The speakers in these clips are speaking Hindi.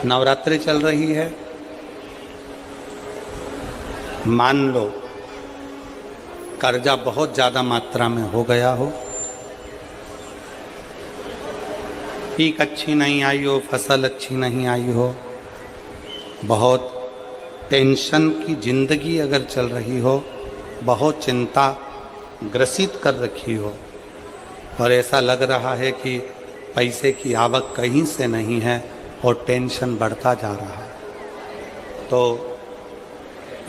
नवरात्रि चल रही है। मान लो कर्जा बहुत ज़्यादा मात्रा में हो गया हो, पीक अच्छी नहीं आई हो, फसल अच्छी नहीं आई हो, बहुत टेंशन की जिंदगी अगर चल रही हो, बहुत चिंता ग्रसित कर रखी हो और ऐसा लग रहा है कि पैसे की आवक कहीं से नहीं है और टेंशन बढ़ता जा रहा है, तो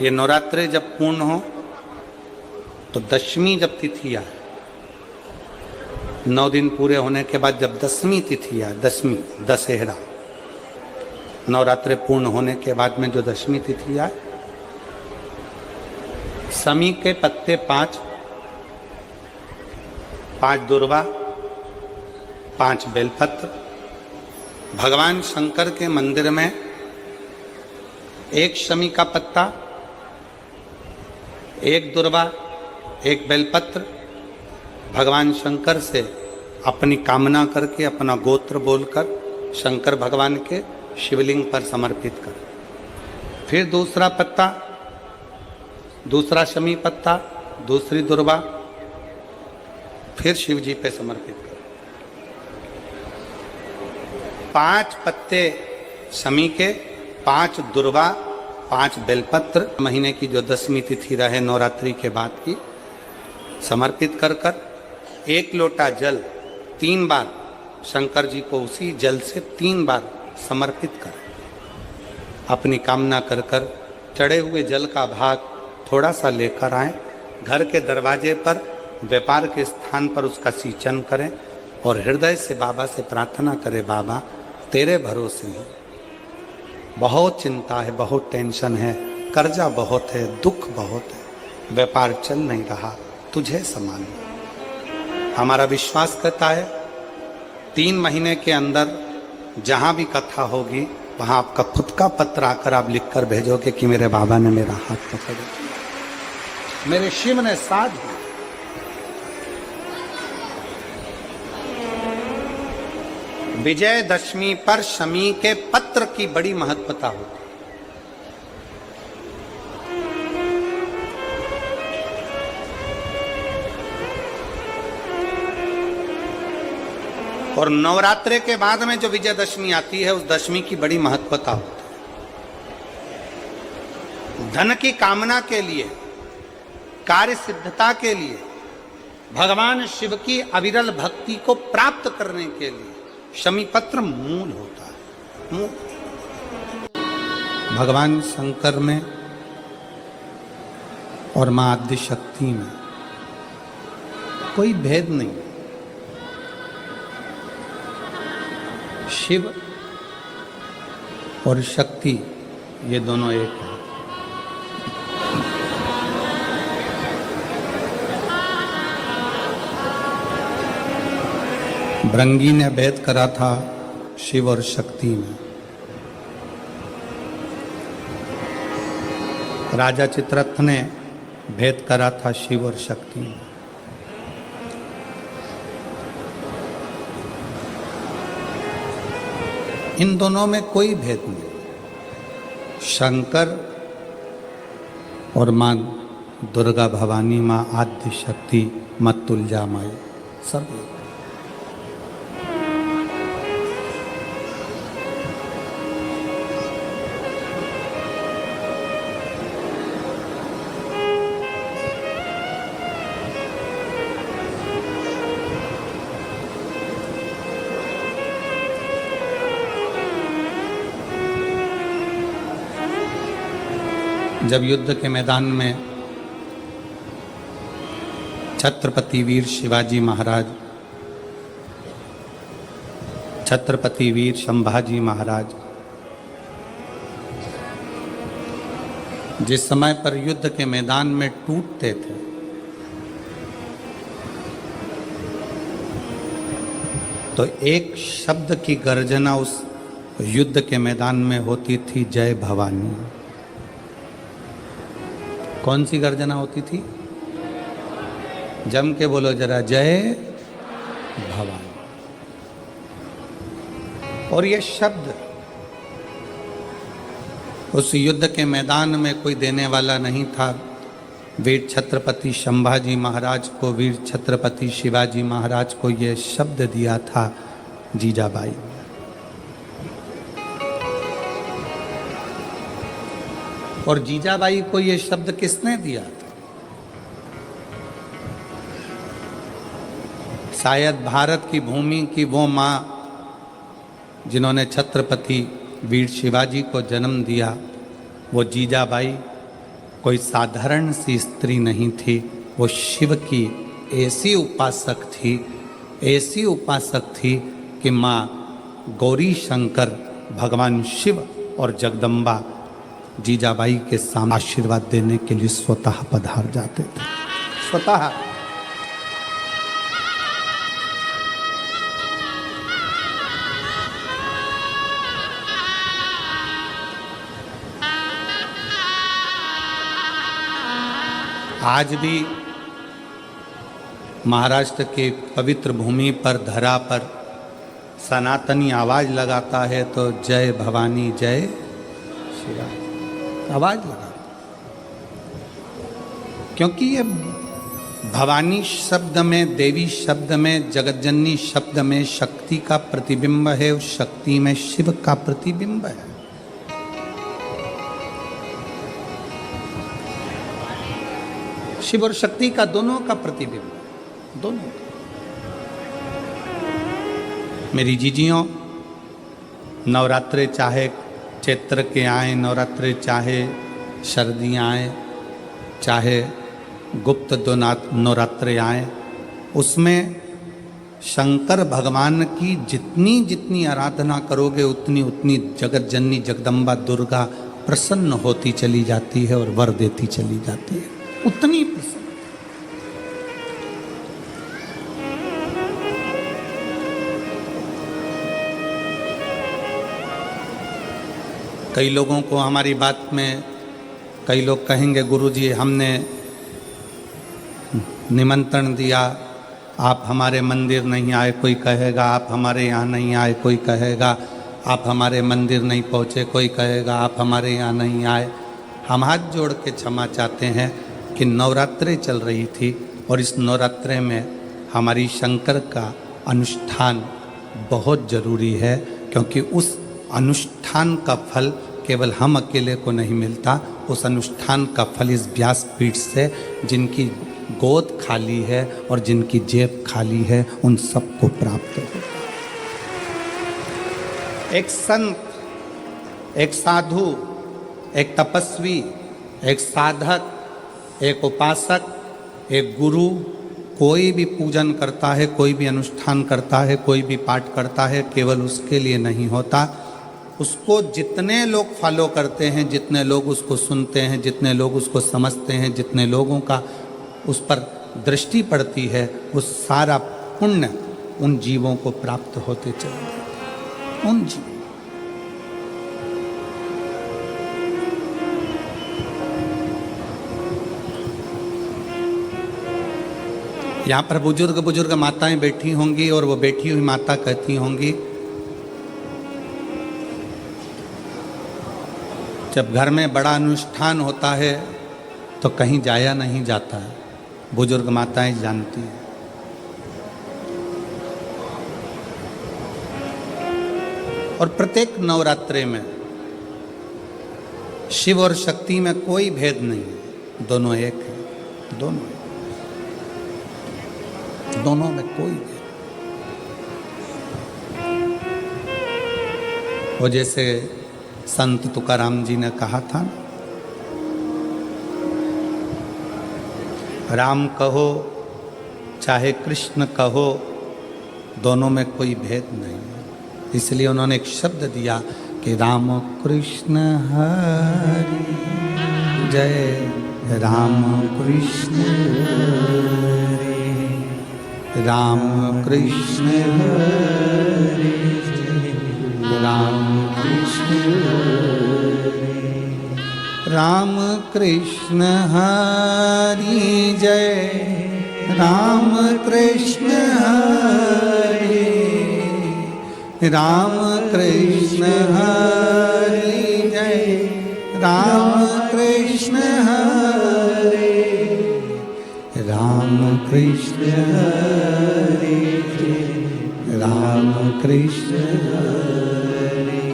ये नवरात्रि जब पूर्ण हो तो दशमी जब तिथि आए, 9 दिन पूरे होने के बाद जब दसवीं तिथि आए, दसवीं दशहरा, नवरात्रि पूर्ण होने के बाद में जो दशमी तिथि आए, समी के पत्ते 5 दुर्वा, 5 बेलपत्र, भगवान शंकर के मंदिर में 1 शमी का पत्ता, 1 दुर्वा, 1 बेलपत्र, भगवान शंकर से अपनी कामना करके, अपना गोत्र बोलकर शंकर भगवान के शिवलिंग पर समर्पित कर। फिर दूसरा पत्ता, दूसरा शमी पत्ता, दूसरी दुर्वा, फिर शिव जी पे समर्पित कर। 5 पत्ते शमी के, 5 दुर्वा, 5 बेलपत्र, महीने की जो दसवीं तिथि रहे नवरात्रि के बाद की, समर्पित कर 1 लोटा जल 3 बार शंकर जी को उसी जल से 3 बार समर्पित कर, अपनी कामना कर चढ़े हुए जल का भाग थोड़ा सा लेकर आए, घर के दरवाजे पर, व्यापार के स्थान पर उसका सिंचन करें और हृदय से बाबा से प्रार्थना करें, बाबा तेरे भरोसे ही, बहुत चिंता है, बहुत टेंशन है, कर्जा बहुत है, दुख बहुत है, व्यापार चल नहीं रहा, तुझे संभालना। हमारा विश्वास करता है 3 महीने के अंदर जहाँ भी कथा होगी वहाँ आपका खुद का पत्र आकर आप लिखकर भेजोगे कि मेरे बाबा ने मेरा हाथ पकड़ लिया, मेरे शिव ने साथ दिया। विजयदशमी पर शमी के पत्र की बड़ी महत्वता होती है। और नवरात्रि के बाद में जो विजयदशमी आती है, उस दशमी की बड़ी महत्वता होती है। धन की कामना के लिए, कार्य सिद्धता के लिए, भगवान शिव की अविरल भक्ति को प्राप्त करने के लिए शमी पत्र मूल होता है। मूल भगवान शंकर में और मां आदि शक्ति में कोई भेद नहीं। शिव और शक्ति ये दोनों एक हैं। भृंगी ने भेद करा था शिव और शक्ति में। राजा चित्ररथ ने भेद करा था शिव और शक्ति में। इन दोनों में कोई भेद नहीं। शंकर और मां दुर्गा भवानी, मां आद्य शक्ति, मां तुलजा माई, सब एक। जब युद्ध के मैदान में छत्रपति वीर शिवाजी महाराज, छत्रपति वीर संभाजी महाराज जिस समय पर युद्ध के मैदान में टूटते थे, तो एक शब्द की गर्जना उस युद्ध के मैदान में होती थी, जय भवानी। कौन सी गर्जना होती थी? जम के बोलो जरा, जय भवानी। और ये शब्द उस युद्ध के मैदान में कोई देने वाला नहीं था। वीर छत्रपति संभाजी महाराज को, वीर छत्रपति शिवाजी महाराज को यह शब्द दिया था जीजाबाई। और जीजाबाई को यह शब्द किसने दिया था? शायद भारत की भूमि की वो मां जिन्होंने छत्रपति वीर शिवाजी को जन्म दिया, वो जीजाबाई कोई साधारण सी स्त्री नहीं थी। वो शिव की ऐसी उपासक थी, ऐसी उपासक थी कि माँ गौरी शंकर, भगवान शिव और जगदम्बा जीजाबाई के सामने आशीर्वाद देने के लिए स्वतः पधार जाते थे। स्वतः। आज भी महाराष्ट्र के पवित्र भूमि पर, धरा पर सनातनी आवाज लगाता है तो जय भवानी जय श्री राम आवाज लगाता, क्योंकि ये भवानी शब्द में, देवी शब्द में, जगतजननी शब्द में शक्ति का प्रतिबिंब है, उस शक्ति में शिव का प्रतिबिंब है। शिव और शक्ति का दोनों का प्रतिबिंब, दोनों। मेरी जीजियों, नवरात्रे चाहे चैत्र के आए, नवरात्रे चाहे सर्दियाँ आए, चाहे गुप्त नवरात्रे आए, उसमें शंकर भगवान की जितनी जितनी आराधना करोगे उतनी उतनी जगत जननी जगदम्बा दुर्गा प्रसन्न होती चली जाती है और वर देती चली जाती है, उतनी प्रसन्न। कई लोगों को हमारी बात में कई लोग कहेंगे, गुरुजी हमने निमंत्रण दिया, आप हमारे मंदिर नहीं आए, कोई कहेगा आप हमारे यहाँ नहीं आए, कोई कहेगा आप हमारे मंदिर नहीं पहुँचे, कोई कहेगा आप हमारे यहाँ नहीं आए। हम हाथ जोड़ के क्षमा चाहते हैं कि नवरात्रे चल रही थी और इस नवरात्रे में हमारी शंकर का अनुष्ठान बहुत ज़रूरी है, क्योंकि उस अनुष्ठान का फल केवल हम अकेले को नहीं मिलता, उस अनुष्ठान का फल इस व्यासपीठ से जिनकी गोद खाली है और जिनकी जेब खाली है उन सबको प्राप्त होता है। एक संत, एक साधु, एक तपस्वी, एक साधक, एक उपासक, एक गुरु कोई भी पूजन करता है, कोई भी अनुष्ठान करता है, कोई भी पाठ करता है, केवल उसके लिए नहीं होता। उसको जितने लोग फॉलो करते हैं, जितने लोग उसको सुनते हैं, जितने लोग उसको समझते हैं, जितने लोगों का उस पर दृष्टि पड़ती है, वो सारा पुण्य उन जीवों को प्राप्त होते चले जाते हैं। उन जीवों, यहाँ पर बुजुर्ग माताएं बैठी होंगी और वो बैठी हुई माता कहती होंगी, जब घर में बड़ा अनुष्ठान होता है तो कहीं जाया नहीं जाता है। बुजुर्ग माताएं जानती हैं। और प्रत्येक नवरात्रे में शिव और शक्ति में कोई भेद नहीं है, दोनों एक है, दोनों में कोई भेद। वो जैसे संत तुकाराम जी ने कहा था, राम कहो चाहे कृष्ण कहो, दोनों में कोई भेद नहीं है। इसलिए उन्होंने एक शब्द दिया कि राम कृष्ण हरि जय, राम कृष्ण हरि, राम कृष्ण हरि जय, राम कृष्ण हरि, राम कृष्ण हरि जय, राम कृष्ण हरि, राम कृष्ण हरि जय, राम कृष्ण हरे राम कृष्ण हरे राम कृष्ण हरे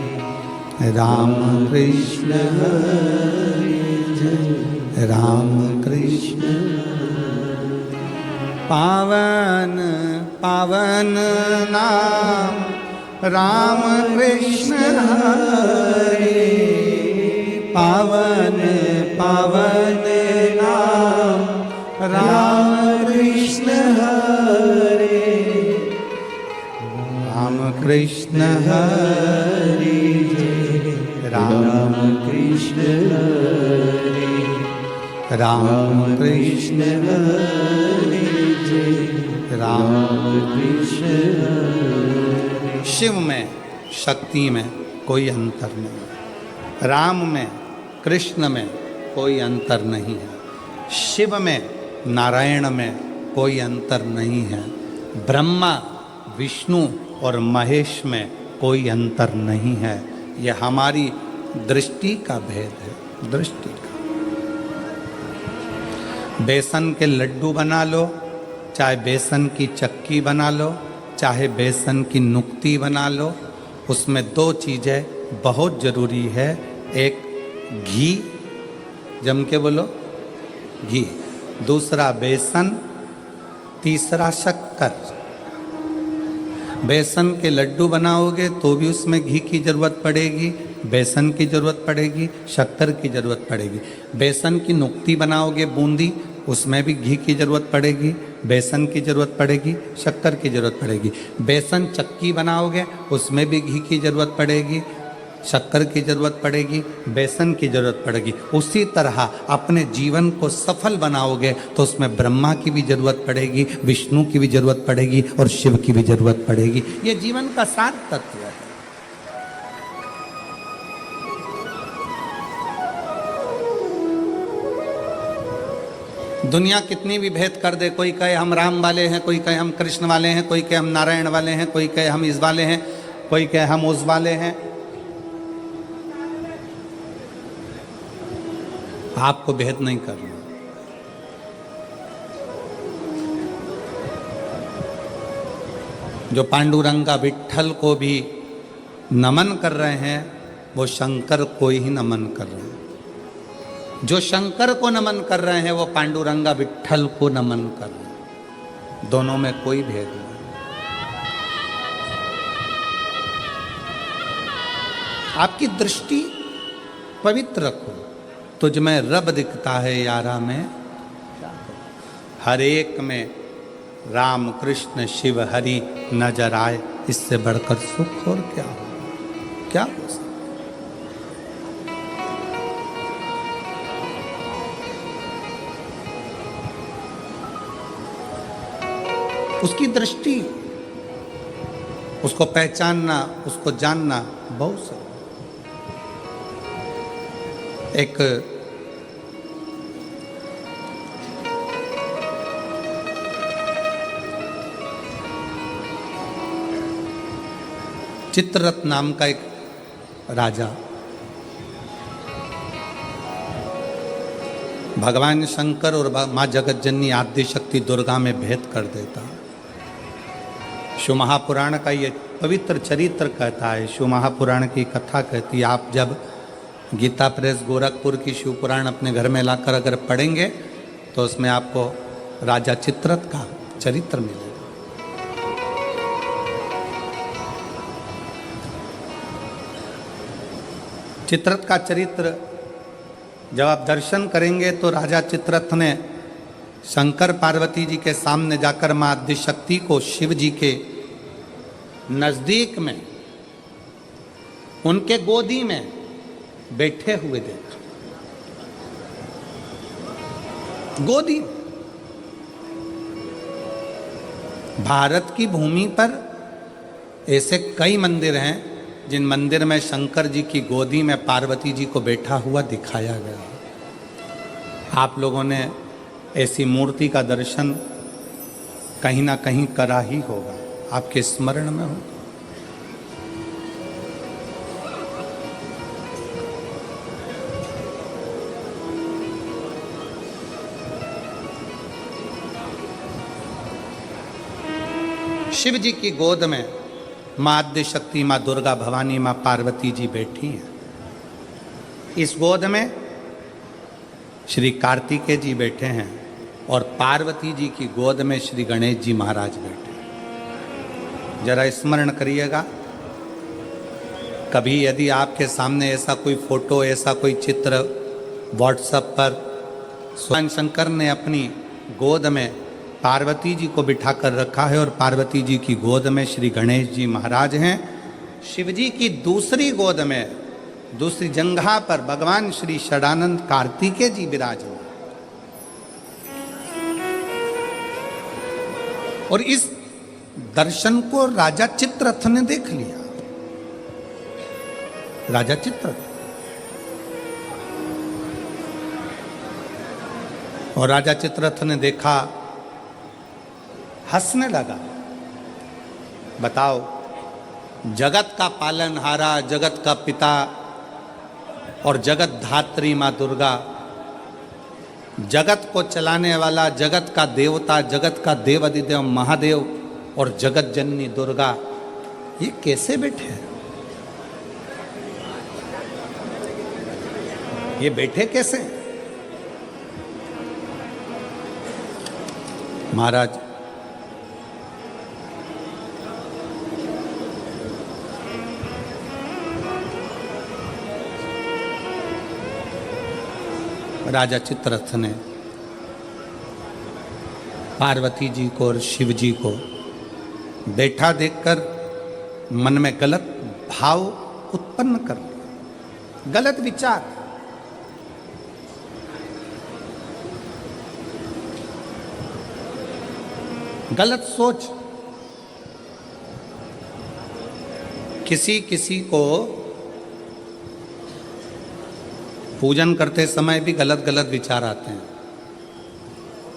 राम कृष्ण हरे राम कृष्ण पावन पावन नाम राम कृष्ण हरे पावन पावन नाम राम कृष्ण हरे राम कृष्ण हरे राम कृष्ण हरे राम कृष्ण हरे राम कृष्ण हरे। शिव में शक्ति में कोई अंतर नहीं, राम में कृष्ण में कोई अंतर नहीं है, शिव में नारायण में कोई अंतर नहीं है, ब्रह्मा विष्णु और महेश में कोई अंतर नहीं है। यह हमारी दृष्टि का भेद है, दृष्टि का। बेसन के लड्डू बना लो, चाहे बेसन की चक्की बना लो, चाहे बेसन की नुक्ती बना लो, उसमें दो चीज़ें बहुत ज़रूरी है। एक घी, जम के बोलो घी, दूसरा बेसन, तीसरा शक्कर। बेसन के लड्डू बनाओगे तो भी उसमें घी की ज़रूरत पड़ेगी, बेसन की ज़रूरत पड़ेगी, शक्कर की ज़रूरत पड़ेगी। बेसन की नुक्ती बनाओगे बूंदी, उसमें भी घी की ज़रूरत पड़ेगी, बेसन की ज़रूरत पड़ेगी, शक्कर की ज़रूरत पड़ेगी। बेसन चक्की बनाओगे उसमें भी घी की ज़रूरत पड़ेगी, शक्कर की ज़रूरत पड़ेगी, बेसन की ज़रूरत पड़ेगी। उसी तरह अपने जीवन को सफल बनाओगे तो उसमें ब्रह्मा की भी ज़रूरत पड़ेगी, विष्णु की भी ज़रूरत पड़ेगी और शिव की भी ज़रूरत पड़ेगी। ये जीवन का सार तत्व है। दुनिया कितनी भी भेद कर दे, कोई कहे हम राम वाले हैं, कोई कहे हम कृष्ण वाले हैं, कोई कहे हम नारायण वाले हैं, कोई कहे हम इस वाले हैं, कोई कहे हम उस वाले हैं, आपको भेद नहीं करना। जो पांडुरंगा विट्ठल को भी नमन कर रहे हैं वो शंकर को ही नमन कर रहे हैं। जो शंकर को नमन कर रहे हैं वो पांडुरंगा विट्ठल को नमन कर रहे हैं। दोनों में कोई भेद नहीं। आपकी दृष्टि पवित्र रखो, तुझ में रब दिखता है यारा में, हर एक में राम कृष्ण शिव हरि नजर आए, इससे बढ़कर सुख और क्या हो, क्या हो सकता। उसकी दृष्टि, उसको पहचानना, उसको जानना बहुत सा। एक चित्ररथ नाम का एक राजा भगवान शंकर और माँ जगतजननी आद्य शक्ति दुर्गा में भेद कर देता। शिव महापुराण का ये पवित्र चरित्र कहता है, शिव महापुराण की कथा कहती है, आप जब गीता प्रेस गोरखपुर की शिव पुराण अपने घर में लाकर अगर पढ़ेंगे तो उसमें आपको राजा चित्ररथ का चरित्र मिलेगा। चित्ररथ का चरित्र जब आप दर्शन करेंगे तो राजा चित्ररथ ने शंकर पार्वती जी के सामने जाकर मां आदिशक्ति को शिव जी के नजदीक में उनके गोदी में बैठे हुए देखा। गोदी। भारत की भूमि पर ऐसे कई मंदिर हैं जिन मंदिर में शंकर जी की गोदी में पार्वती जी को बैठा हुआ दिखाया गया। आप लोगों ने ऐसी मूर्ति का दर्शन कहीं ना कहीं करा ही होगा, आपके स्मरण में होगा। शिव जी की गोद में माँ आद्य शक्ति, माँ दुर्गा भवानी, माँ पार्वती जी बैठी हैं। इस गोद में श्री कार्तिकेय जी बैठे हैं और पार्वती जी की गोद में श्री गणेश जी महाराज बैठे हैं। जरा स्मरण करिएगा, कभी यदि आपके सामने ऐसा कोई फोटो, ऐसा कोई चित्र व्हाट्सएप पर स्वयं शंकर ने अपनी गोद में पार्वती जी को बिठा कर रखा है और पार्वती जी की गोद में श्री गणेश जी महाराज हैं। शिव जी की दूसरी गोद में, दूसरी जंघा पर भगवान श्री षडानंद कार्तिकेय जी विराजमान। और इस दर्शन को राजा चित्ररथ ने देख लिया। राजा चित्ररथ, और राजा चित्ररथ ने देखा, हंसने लगा। बताओ, जगत का पालनहारा, जगत का पिता और जगत धात्री माँ दुर्गा, जगत को चलाने वाला, जगत का देवता, जगत का देवाधिदेव महादेव और जगत जननी दुर्गा, ये कैसे बैठे हैं? ये बैठे कैसे? महाराज, राजा चित्ररथ ने पार्वती जी को और शिव जी को बैठा देखकर मन में गलत भाव उत्पन्न कर लिया, गलत विचार। गलत सोच। किसी किसी को पूजन करते समय भी गलत गलत विचार आते हैं,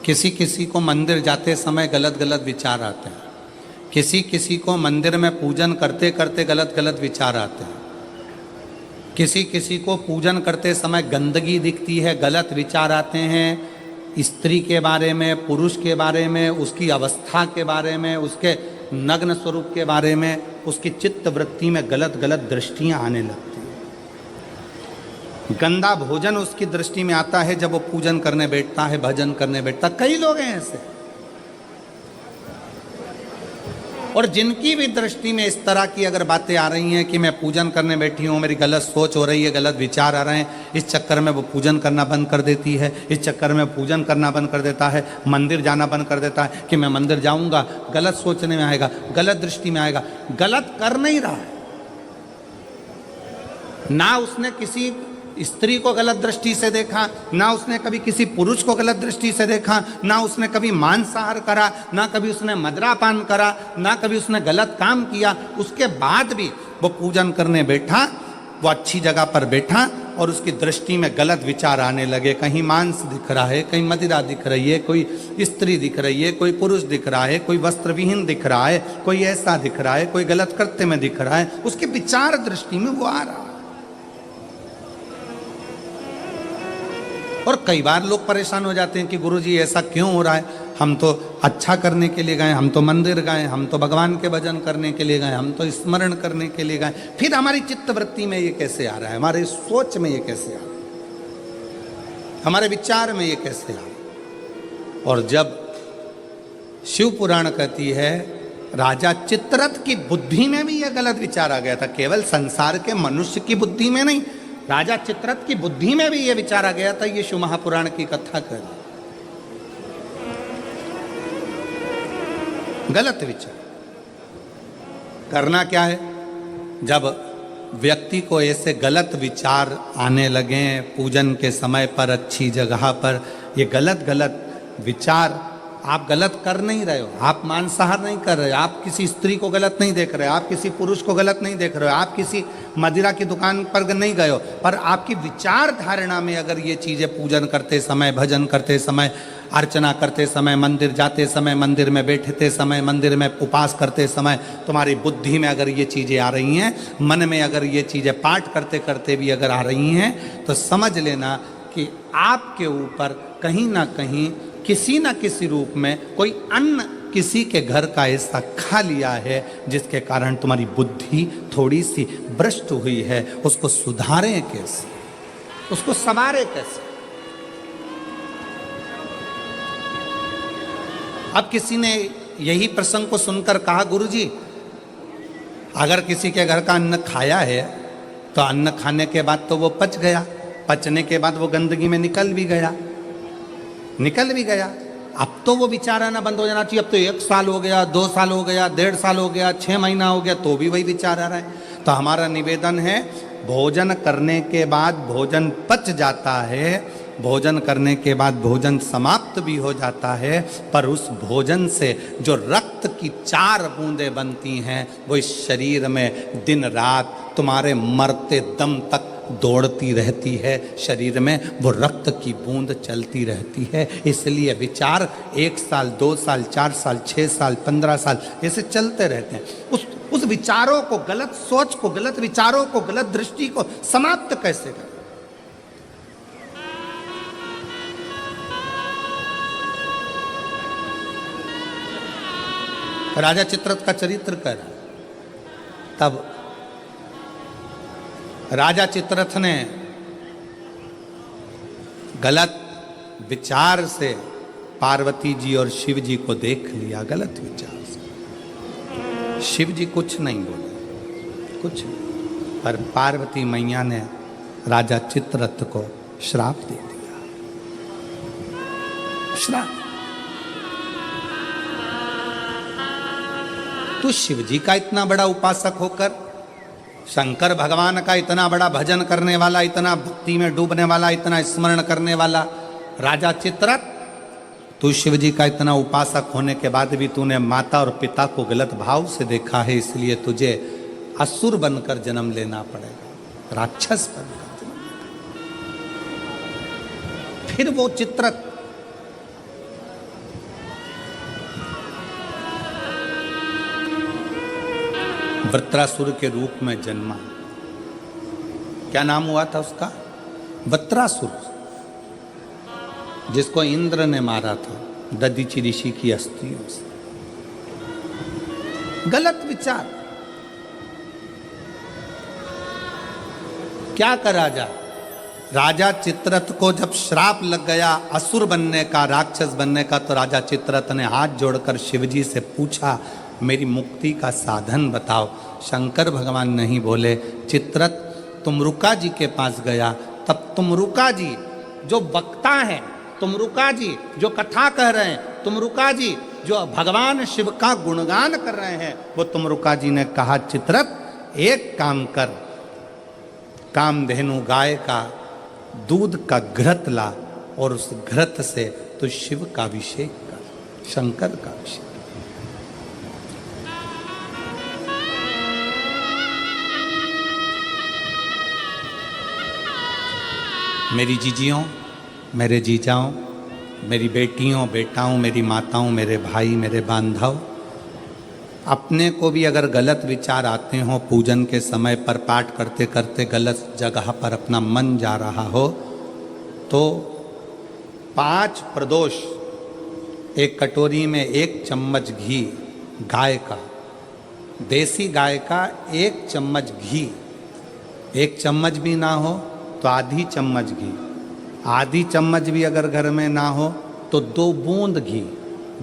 किसी किसी को मंदिर जाते समय गलत गलत विचार आते हैं, किसी किसी को मंदिर में पूजन करते करते गलत गलत विचार आते हैं, किसी किसी को पूजन करते समय गंदगी दिखती है, गलत विचार आते हैं। स्त्री के बारे में, पुरुष के बारे में, उसकी अवस्था के बारे में, उसके नग्न स्वरूप के बारे में, उसकी चित्त वृत्ति में गलत गलत दृष्टियां आने लगती हैं। गंदा भोजन उसकी दृष्टि में आता है जब वो पूजन करने बैठता है, भजन करने बैठता। कई लोग हैं ऐसे, और जिनकी भी दृष्टि में इस तरह की अगर बातें आ रही हैं कि मैं पूजन करने बैठी हूँ, मेरी गलत सोच हो रही है, गलत विचार आ रहे हैं, इस चक्कर में वो पूजन करना बंद कर देती है, इस चक्कर में पूजन करना बंद कर देता है, मंदिर जाना बंद कर देता है कि मैं मंदिर जाऊंगा, गलत सोचने में आएगा, गलत दृष्टि में आएगा। गलत कर नहीं रहा है ना, उसने किसी स्त्री को गलत दृष्टि से देखा, ना उसने कभी किसी पुरुष को गलत दृष्टि से देखा, ना उसने कभी मांसाहार करा, ना कभी उसने मदिरापान करा, ना कभी उसने गलत काम किया। उसके बाद भी वो पूजन करने बैठा, वो अच्छी जगह पर बैठा और उसकी दृष्टि में गलत विचार आने लगे। कहीं मांस दिख रहा है, कहीं मदिरा दिख रही है, कोई स्त्री दिख रही है, कोई पुरुष दिख रहा है, कोई वस्त्र विहीन दिख रहा है, कोई ऐसा दिख रहा है, कोई गलत कृत्य में दिख रहा है। उसके विचार दृष्टि में वो आ रहा है। और कई बार लोग परेशान हो जाते हैं कि गुरुजी ऐसा क्यों हो रहा है, हम तो अच्छा करने के लिए गए, हम तो मंदिर गए, हम तो भगवान के भजन करने के लिए गए, हम तो स्मरण करने के लिए गए, फिर हमारी चित्त वृत्ति में ये कैसे आ रहा है, हमारे सोच में ये कैसे आ रहा है, हमारे विचार में ये कैसे आ रहा है। और जब शिव पुराण कहती है राजा चित्ररथ की बुद्धि में भी यह गलत विचार आ गया था, केवल संसार के मनुष्य की बुद्धि में नहीं, राजा चित्ररथ की बुद्धि में भी यह विचार आ गया था। ये शिव महापुराण की कथा कर गलत विचार करना क्या है। जब व्यक्ति को ऐसे गलत विचार आने लगे पूजन के समय पर, अच्छी जगह पर, ये गलत गलत विचार, आप गलत कर नहीं रहे हो, आप मांसाहार नहीं कर रहे हो, आप किसी स्त्री को गलत नहीं देख रहे हो, आप किसी पुरुष को गलत नहीं देख रहे हो, आप किसी मदिरा की दुकान पर नहीं गए हो, पर आपकी विचार धारणा में अगर ये चीज़ें पूजन करते समय, भजन करते समय, अर्चना करते समय, मंदिर जाते समय, मंदिर में बैठते समय, मंदिर में उपास करते समय तुम्हारी बुद्धि में अगर ये चीज़ें आ रही हैं, मन में अगर ये चीज़ें पाठ करते करते भी अगर आ रही हैं, तो समझ लेना कि आपके ऊपर कहीं ना कहीं, किसी न किसी रूप में कोई किसी के घर का ऐसा खा लिया है जिसके कारण तुम्हारी बुद्धि थोड़ी सी भ्रष्ट हुई है, उसको सुधारें कैसे, उसको संवारें कैसे। अब किसी ने यही प्रसंग को सुनकर कहा, गुरुजी अगर किसी के घर का अन्न खाया है तो अन्न खाने के बाद तो वो पच गया, पचने के बाद वो गंदगी में निकल भी गया। अब तो वो विचार आना बंद हो जाना चाहिए। अब तो 1 साल हो गया, 2 साल हो गया, 1.5 साल हो गया, 6 महीना हो गया, तो भी वही विचार आ रहा है। तो हमारा निवेदन है, भोजन करने के बाद भोजन पच जाता है, भोजन करने के बाद भोजन समाप्त भी हो जाता है, पर उस भोजन से जो रक्त की 4 बूंदें बनती हैं वो इस शरीर में दिन रात तुम्हारे मरते दम तक दौड़ती रहती है। शरीर में वो रक्त की बूंद चलती रहती है। इसलिए विचार 1 साल, 2 साल, 4 साल, 6 साल, 15 साल ऐसे चलते रहते हैं। उस विचारों को, गलत सोच को, गलत विचारों को, गलत दृष्टि को समाप्त कैसे करें। राजा चित्ररथ का चरित्र कर, तब राजा चित्ररथ ने गलत विचार से पार्वती जी और शिव जी को देख लिया, गलत विचार से। शिव जी कुछ नहीं बोले, कुछ नहीं, पर पार्वती मैया ने राजा चित्ररथ को श्राप दे दिया। श्राप। तो शिव जी का इतना बड़ा उपासक होकर, शंकर भगवान का इतना बड़ा भजन करने वाला, इतना भक्ति में डूबने वाला, इतना स्मरण करने वाला राजा चित्ररथ, तू शिव जी का इतना उपासक होने के बाद भी तूने माता और पिता को गलत भाव से देखा है, इसलिए तुझे असुर बनकर जन्म लेना पड़ेगा, राक्षस बनकर जन्म लेना। फिर वो चित्ररथ वृत्रासुर के रूप में जन्मा। क्या नाम हुआ था उसका? वृत्रासुर, जिसको इंद्र ने मारा था दधीचि ऋषि की अस्थियों से। गलत विचार। क्या करा जाए? राजा चित्ररथ को जब श्राप लग गया असुर बनने का, राक्षस बनने का, तो राजा चित्ररथ ने हाथ जोड़कर शिवजी से पूछा, मेरी मुक्ति का साधन बताओ। शंकर भगवान नहीं बोले। चित्ररथ तुमरुका जी के पास गया, तब तुमरुका जी जो वक्ता हैं, तुमरुका जी जो कथा कह रहे हैं, तुमरुका जी जो भगवान शिव का गुणगान कर रहे हैं, वो तुमरुका जी ने कहा, चित्ररथ एक काम कर, कामधेनु गाय का दूध का घृत ला और उस घृत से तो शिव का अभिषेक कर, शंकर का अभिषेक। मेरी जीजियों, मेरे जीजाओं, मेरी बेटियों, बेटाओं, मेरी माताओं, मेरे भाई, मेरे बांधव, अपने को भी अगर गलत विचार आते हों, पूजन के समय पर पाठ करते करते गलत जगह पर अपना मन जा रहा हो, तो 5 प्रदोष, एक कटोरी में 1 चम्मच घी गाय का, देसी गाय का 1 चम्मच घी, 1 चम्मच भी ना हो तो आधी चम्मच घी, आधी चम्मच भी अगर घर में ना हो तो 2 बूंद घी,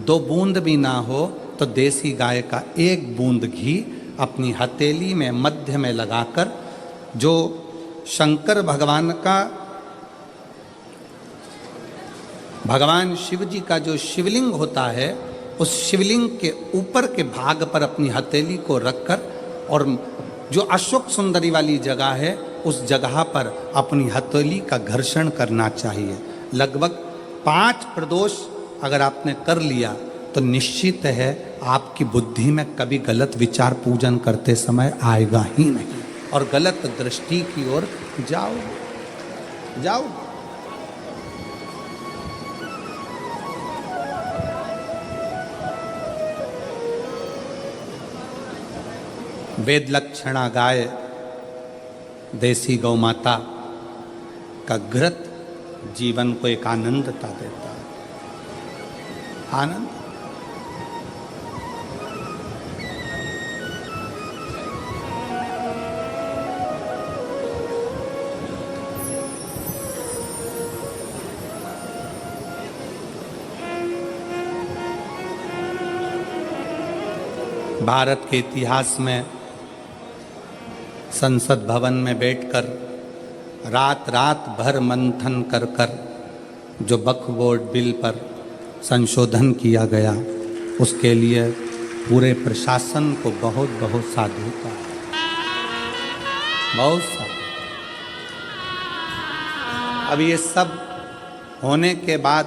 2 बूंद भी ना हो तो देसी गाय का 1 बूंद घी अपनी हथेली में मध्य में लगाकर, जो शंकर भगवान का, भगवान शिव जी का जो शिवलिंग होता है, उस शिवलिंग के ऊपर के भाग पर अपनी हथेली को रखकर, और जो अशोक सुंदरी वाली जगह है उस जगह पर अपनी हथेली का घर्षण करना चाहिए। लगभग 5 प्रदोष अगर आपने कर लिया तो निश्चित है आपकी बुद्धि में कभी गलत विचार पूजन करते समय आएगा ही नहीं, और गलत दृष्टि की ओर जाओ। वेद लक्षणा गाय, देसी गौ माता का घृत जीवन को एक आनंदता देता है, आनंद। भारत के इतिहास में संसद भवन में बैठकर रात रात भर मंथन कर कर जो वक्फ बोर्ड बिल पर संशोधन किया गया, उसके लिए पूरे प्रशासन को बहुत बहुत साधुता, बहुत साधु। अब ये सब होने के बाद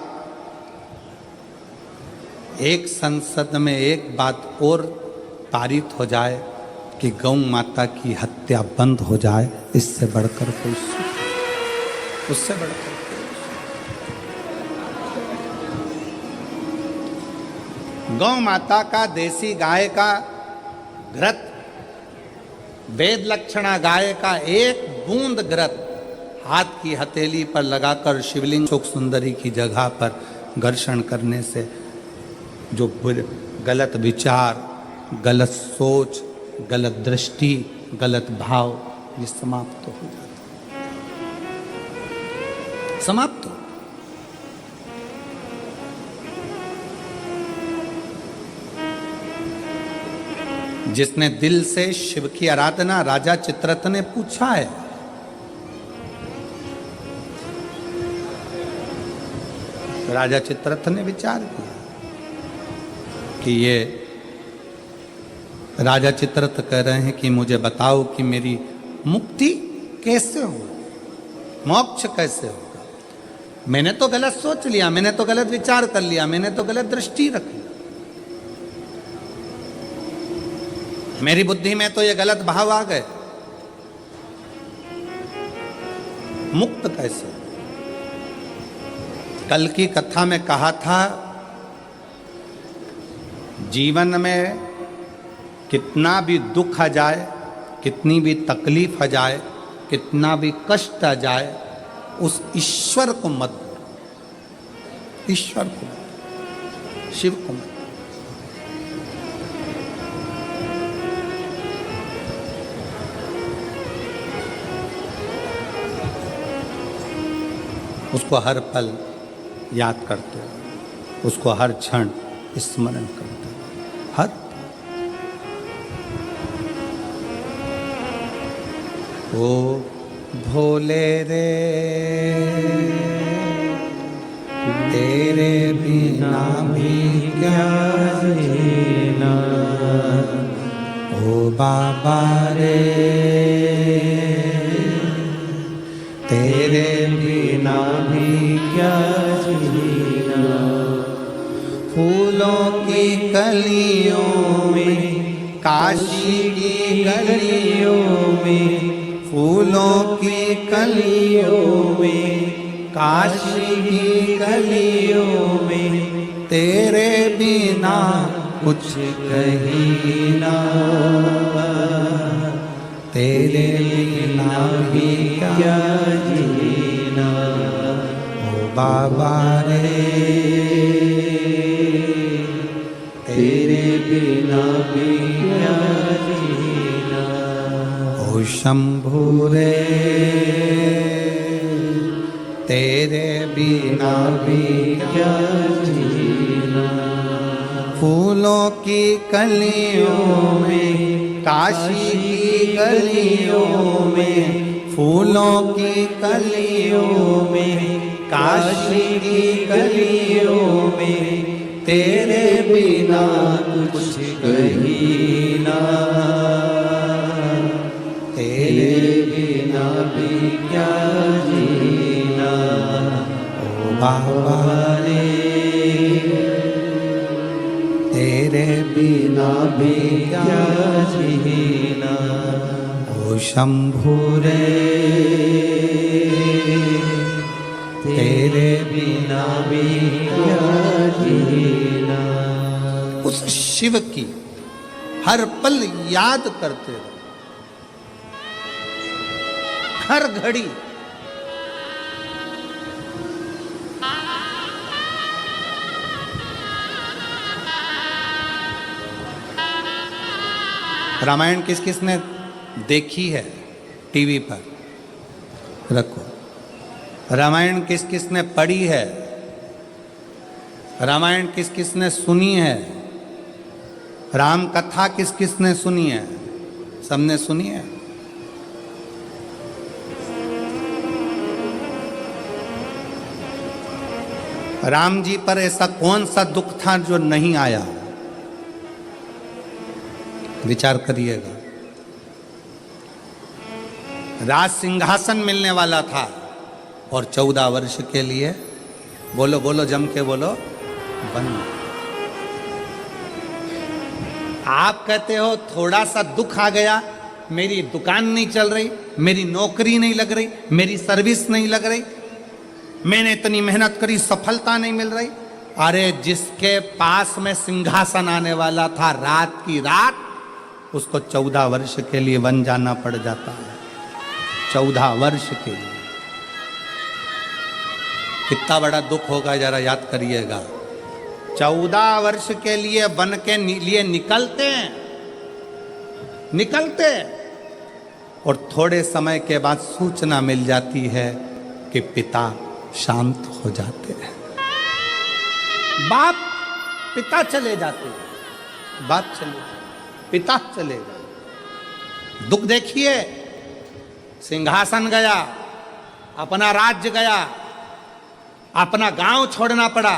एक संसद में एक बात और पारित हो जाए कि गौ माता की हत्या बंद हो जाए, इससे बढ़कर कोई सुख, उससे बढ़कर गौ माता का, देसी गाय का घृत, वेद लक्षणा गाय का एक बूंद घृत हाथ की हथेली पर लगाकर शिवलिंग शोक सुंदरी की जगह पर घर्षण करने से जो गलत विचार, गलत सोच, गलत दृष्टि, गलत भाव, ये समाप्त हो जाता, समाप्त हो। जिसने दिल से शिव की आराधना, राजा चित्ररथ ने पूछा है, राजा चित्ररथ ने विचार किया कि ये राजा चित्ररथ कह रहे हैं कि मुझे बताओ कि मेरी मुक्ति कैसे हो, मोक्ष कैसे होगा। मैंने तो गलत सोच लिया, मैंने तो गलत विचार कर लिया, मैंने तो गलत दृष्टि रखी, मेरी बुद्धि में तो ये गलत भाव आ गए, मुक्त कैसे। कल की कथा में कहा था, जीवन में कितना भी दुख आ जाए, कितनी भी तकलीफ आ जाए, कितना भी कष्ट आ जाए, उस ईश्वर को मत भूलो, ईश्वर को मत, शिव को मत। उसको हर पल याद करते हो, उसको हर क्षण स्मरण करते हो, हर ओ भोले रे तेरे बिना भी क्या जीना, ओ बाबा रे तेरे बिना भी क्या जीना। फूलों की कलियों में, काशी की गलियों में, फूलों की कलियों में, काशी की गलियों में, तेरे बिना कुछ कहीं ना, तेरे बिना भी क्या जीना, ओ बाबा रे तेरे बिना भी क्या जीना, ओ शंभु रे तेरे बिना भी क्या जीना। फूलों की कलियों में, काशी की गलियों में, फूलों की कलियों में, काशी की गलियों में, तेरे बिना कुछ कहीं ना, तेरे बिना भी क्या जीना, ओ बाबा रे तेरे बिना भी क्या जीना, ओ शंभु रे तेरे बिना भी क्या जीना। उस शिव की हर पल याद करते रहो, हर घड़ी। रामायण किस किस ने देखी है टीवी पर, रखो। रामायण किस किस ने पढ़ी है, रामायण किस किस ने सुनी है, राम कथा किस किसने सुनी है? सबने सुनी है। राम जी पर ऐसा कौन सा दुख था जो नहीं आया? विचार करिएगा। राज सिंहासन मिलने वाला था और 14 वर्ष के लिए, बोलो बोलो जम के बोलो, बन। आप कहते हो थोड़ा सा दुख आ गया, मेरी दुकान नहीं चल रही, मेरी नौकरी नहीं लग रही, मेरी सर्विस नहीं लग रही, मैंने इतनी मेहनत करी, सफलता नहीं मिल रही। अरे जिसके पास में सिंहासन आने वाला था, रात की रात उसको 14 वर्ष के लिए वन जाना पड़ जाता है। 14 वर्ष के लिए कितना बड़ा दुख होगा, जरा याद करिएगा। 14 वर्ष के लिए वन के लिए निकलते और थोड़े समय के बाद सूचना मिल जाती है कि पिता शांत हो जाते हैं। पिता चले जाते हैं, पिता चले गए। दुख देखिए, सिंहासन गया, अपना राज्य गया, अपना गांव छोड़ना पड़ा,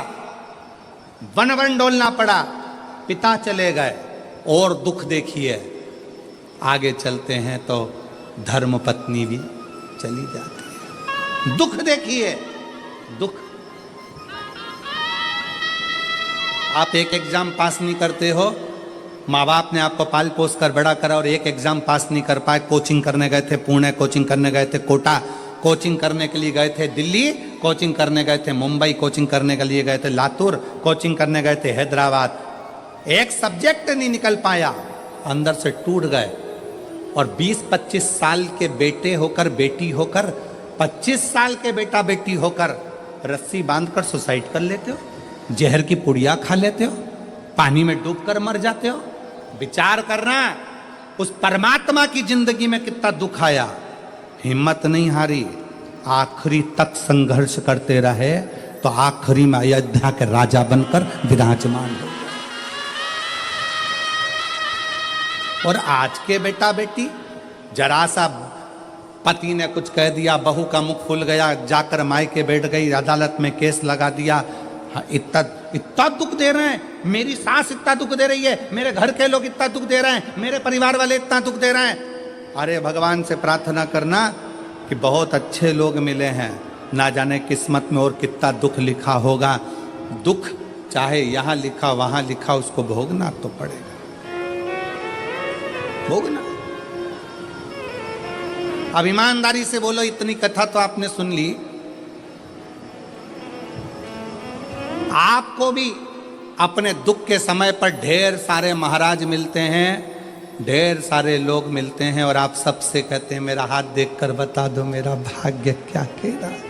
वन डोलना पड़ा, पिता चले गए। और दुख देखिए, आगे चलते हैं तो धर्म पत्नी भी चली जाती है। दुख देखिए, दुख। आप एक एग्जाम पास नहीं करते हो, माँ बाप ने आपको पाल पोस कर बड़ा करा और एक एग्जाम पास नहीं कर पाए, कोचिंग करने गए थे पुणे, कोचिंग करने गए थे कोटा, कोचिंग करने के लिए गए थे दिल्ली, कोचिंग करने गए थे मुंबई, कोचिंग करने के लिए गए थे लातूर, कोचिंग करने गए थे हैदराबाद। एक सब्जेक्ट नहीं निकल पाया, अंदर से टूट गए। और 20-25 साल के बेटे होकर, बेटी होकर, 25 साल के बेटा बेटी होकर रस्सी बांधकर सुसाइड कर लेते हो, जहर की पुड़िया खा लेते हो, पानी में डूबकर मर जाते हो। विचार करना, उस परमात्मा की जिंदगी में कितना दुख आया, हिम्मत नहीं हारी, आखिरी तक संघर्ष करते रहे, तो आखिरी में अयोध्या के राजा बनकर विराजमान हो गए। और आज के बेटा बेटी, जरा सा पति ने कुछ कह दिया, बहू का मुख खुल गया, जाकर मायके बैठ गई, अदालत में केस लगा दिया। हाँ, इतना दुख दे रहे हैं, मेरी सास इतना दुख दे रही है, मेरे घर के लोग इतना दुख दे रहे हैं, मेरे परिवार वाले इतना दुख दे रहे हैं। अरे भगवान से प्रार्थना करना कि बहुत अच्छे लोग मिले हैं, ना जाने किस्मत में और कितना दुख लिखा होगा। दुख चाहे यहाँ लिखा वहां लिखा, उसको भोगना तो पड़ेगा, भोगना। अब ईमानदारी से बोलो, इतनी कथा तो आपने सुन ली, आपको भी अपने दुख के समय पर ढेर सारे महाराज मिलते हैं, ढेर सारे लोग मिलते हैं, और आप सबसे कहते हैं मेरा हाथ देखकर बता दो मेरा भाग्य क्या कह रहा है,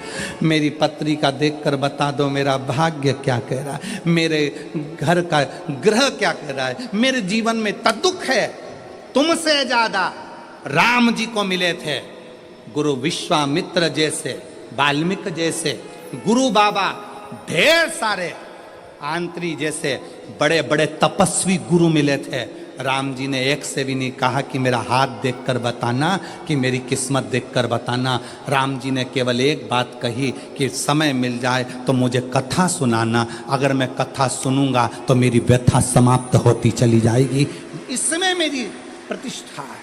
मेरी पत्री का देखकर बता दो मेरा भाग्य क्या कह रहा है, मेरे घर का ग्रह क्या कह रहा है, मेरे जीवन में इतना दुख है। तुमसे ज्यादा राम जी को मिले थे गुरु विश्वामित्र जैसे, वाल्मीकि जैसे, गुरु बाबा, ढेर सारे आंत्री जैसे बड़े बड़े तपस्वी गुरु मिले थे। राम जी ने एक से भी नहीं कहा कि मेरा हाथ देखकर बताना, कि मेरी किस्मत देखकर बताना। राम जी ने केवल एक बात कही कि समय मिल जाए तो मुझे कथा सुनाना, अगर मैं कथा सुनूंगा तो मेरी व्यथा समाप्त होती चली जाएगी, इसमें मेरी प्रतिष्ठा है।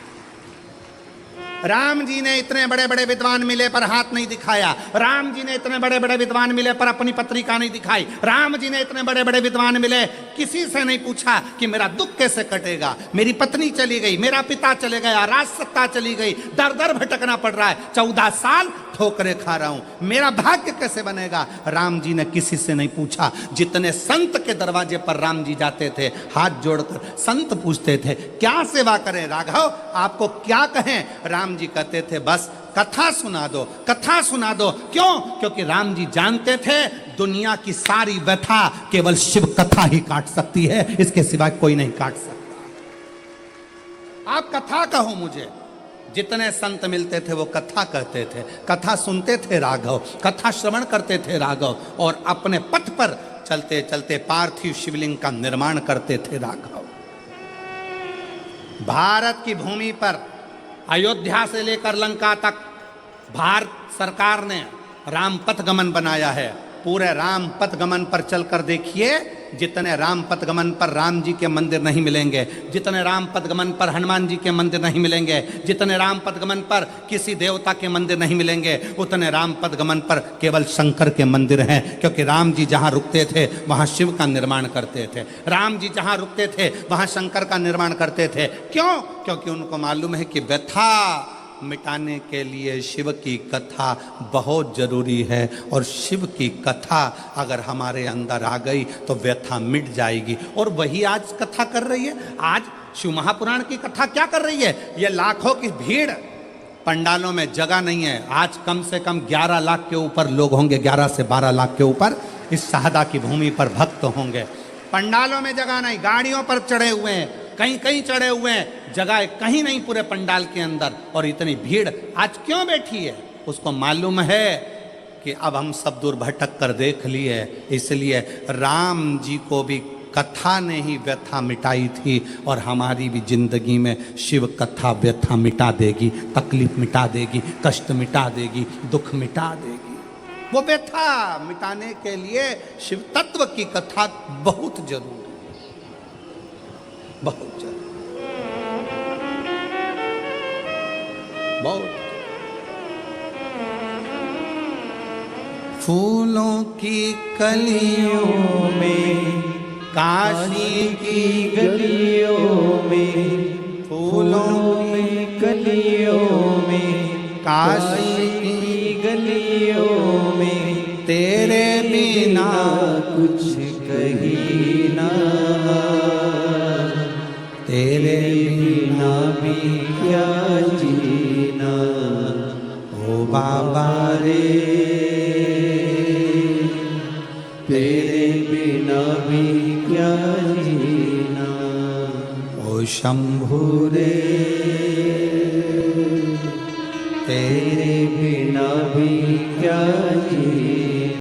राम जी ने इतने बड़े बड़े विद्वान मिले पर हाथ नहीं दिखाया, राम जी ने इतने बड़े बड़े विद्वान मिले पर अपनी पत्रिका नहीं दिखाई, राम जी ने इतने बड़े बड़े विद्वान मिले, किसी से नहीं पूछा कि मेरा दुख कैसे कटेगा, मेरी पत्नी चली गई, मेरा पिता चले गया, राज सत्ता चली गई, दर दर भटकना पड़ रहा है, 14 साल ठोकरे खा रहा हूं, मेरा भाग्य कैसे बनेगा। राम जी ने किसी से नहीं पूछा। जितने संत के दरवाजे पर राम जी जाते थे, हाथ जोड़कर संत पूछते थे क्या सेवा करें राघव, आपको क्या कहें। राम जी कहते थे बस कथा सुना दो, कथा सुना दो। क्यों? क्योंकि राम जी जानते थे दुनिया की सारी व्यथा केवल शिव कथा ही काट सकती है, इसके सिवा कोई नहीं काट सकता। आप कथा कहो मुझे। जितने संत मिलते थे वो कथा कहते थे, कथा सुनते थे राघव, कथा श्रवण करते थे राघव, और अपने पथ पर चलते चलते पार्थिव शिवलिंग का निर्माण करते थे राघव। भारत की भूमि पर अयोध्या से लेकर लंका तक भारत सरकार ने राम पथ गमन बनाया है। पूरे राम पथ गमन पर चलकर देखिए, जितने राम पथ गमन पर राम जी के मंदिर नहीं मिलेंगे, जितने राम पथ गमन पर हनुमान जी के मंदिर नहीं मिलेंगे, जितने राम पथ गमन पर किसी देवता के मंदिर नहीं मिलेंगे, उतने राम पथ गमन पर केवल शंकर के मंदिर हैं। क्योंकि राम जी जहाँ रुकते थे वहाँ शिव का निर्माण करते थे, राम जी जहाँ रुकते थे वहाँ शंकर का निर्माण करते थे। क्यों? क्योंकि उनको मालूम है कि व्यथा मिटाने के लिए शिव की कथा बहुत जरूरी है, और शिव की कथा अगर हमारे अंदर आ गई तो व्यथा मिट जाएगी। और वही आज कथा कर रही है। आज शिव महापुराण की कथा क्या कर रही है? ये लाखों की भीड़, पंडालों में जगह नहीं है। आज कम से कम 11 लाख के ऊपर लोग होंगे, 11 से 12 लाख के ऊपर इस शहादा की भूमि पर भक्त होंगे। पंडालों में जगह नहीं, गाड़ियों पर चढ़े हुए हैं, कहीं कहीं चढ़े हुए हैं, जगह कहीं नहीं पूरे पंडाल के अंदर। और इतनी भीड़ आज क्यों बैठी है? उसको मालूम है कि अब हम सब दूर भटक कर देख लिए, इसलिए राम जी को भी कथा ने ही व्यथा मिटाई थी, और हमारी भी जिंदगी में शिव कथा व्यथा मिटा देगी, तकलीफ मिटा देगी, कष्ट मिटा देगी, दुख मिटा देगी। वो व्यथा मिटाने के लिए शिव तत्व की कथा बहुत जरूरी, बहुत जरूरी, बहुत। फूलों की कलियों में, काशी की गलियों में, फूलों की कलियों में, काशी की गलियों में, तेरे बिना कुछ कहीं ना, तेरे बिना भी क्या जीना, ओ बाबा रे, तेरे बिना भी क्या जीना, ओ शंभू रे, तेरे बिना भी क्या जीना।